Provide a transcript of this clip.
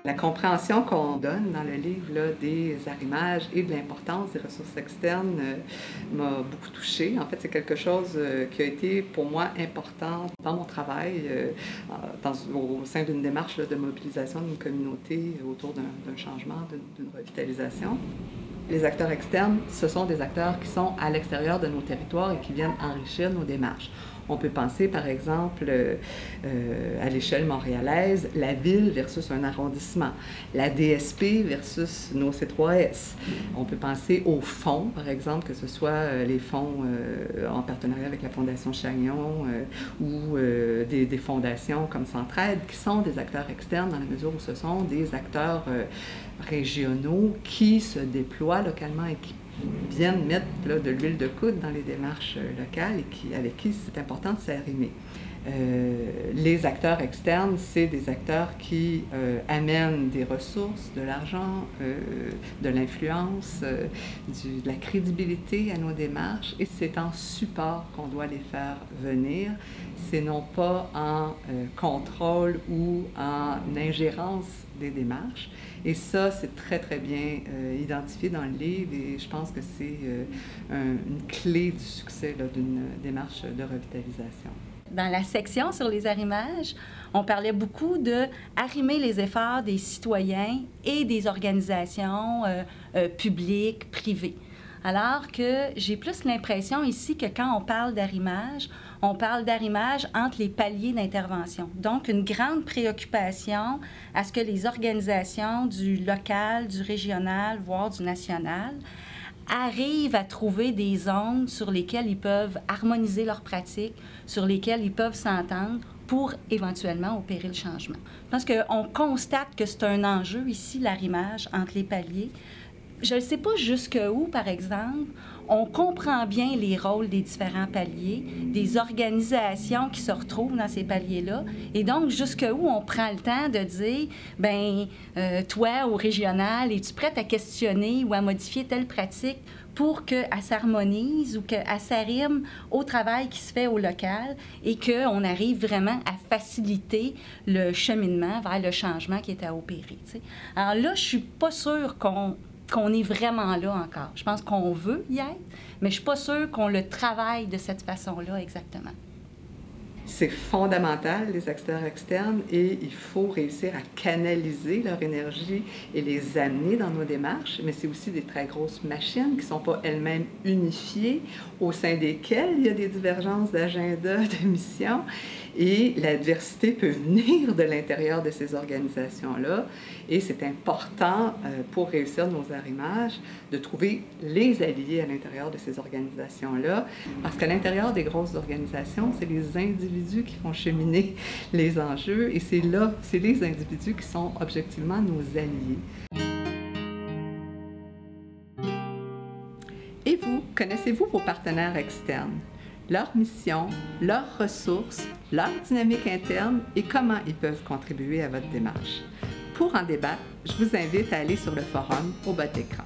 La compréhension qu'on donne dans le livre là, des arrimages et de l'importance des ressources externes m'a beaucoup touchée. En fait, c'est quelque chose qui a été pour moi important dans mon travail, au sein d'une démarche là, de mobilisation d'une communauté autour d'un changement, d'une revitalisation. Les acteurs externes, ce sont des acteurs qui sont à l'extérieur de nos territoires et qui viennent enrichir nos démarches. On peut penser, par exemple, à l'échelle montréalaise, la ville versus un arrondissement, la DSP versus nos C3S. On peut penser aux fonds, par exemple, que ce soit les fonds en partenariat avec la Fondation Chagnon ou des fondations comme Centraide, qui sont des acteurs externes dans la mesure où ce sont des acteurs régionaux qui se déploient localement et qui viennent mettre là, de l'huile de coude dans les démarches locales et avec qui c'est important de s'arrimer. Les acteurs externes, c'est des acteurs qui amènent des ressources, de l'argent, de l'influence, de la crédibilité à nos démarches et c'est en support qu'on doit les faire venir. C'est non pas en contrôle ou en ingérence des démarches. Et ça, c'est très, très bien identifié dans le livre et je pense que c'est une clé du succès d'une démarche de revitalisation. Dans la section sur les arrimages, on parlait beaucoup de arrimer les efforts des citoyens et des organisations publiques, privées. Alors que j'ai plus l'impression ici que quand on parle d'arrimage entre les paliers d'intervention. Donc, une grande préoccupation à ce que les organisations du local, du régional, voire du national, arrivent à trouver des zones sur lesquelles ils peuvent harmoniser leurs pratiques, sur lesquelles ils peuvent s'entendre pour éventuellement opérer le changement. Parce qu'on constate que c'est un enjeu ici, l'arrimage entre les paliers. Je ne sais pas jusqu'où, par exemple, on comprend bien les rôles des différents paliers, des organisations qui se retrouvent dans ces paliers-là, et donc jusqu'où on prend le temps de dire, toi, au régional, es-tu prête à questionner ou à modifier telle pratique pour qu'elle s'harmonise ou qu'elle s'arrime au travail qui se fait au local et qu'on arrive vraiment à faciliter le cheminement vers le changement qui est à opérer, t'sais. Alors là, je ne suis pas sûre qu'on est vraiment là encore. Je pense qu'on veut y être, mais je ne suis pas sûre qu'on le travaille de cette façon-là exactement. C'est fondamental, les acteurs externes, et il faut réussir à canaliser leur énergie et les amener dans nos démarches, mais c'est aussi des très grosses machines qui ne sont pas elles-mêmes unifiées, au sein desquelles il y a des divergences d'agenda, de mission, et la diversité peut venir de l'intérieur de ces organisations-là, et c'est important pour réussir nos arrimages de trouver les alliés à l'intérieur de ces organisations-là, parce qu'à l'intérieur des grosses organisations, c'est les individus qui font cheminer les enjeux, et c'est les individus qui sont objectivement nos alliés. Et vous, connaissez-vous vos partenaires externes? Leur mission, leurs ressources, leur dynamique interne et comment ils peuvent contribuer à votre démarche. Pour en débattre, je vous invite à aller sur le forum au bas de l'écran.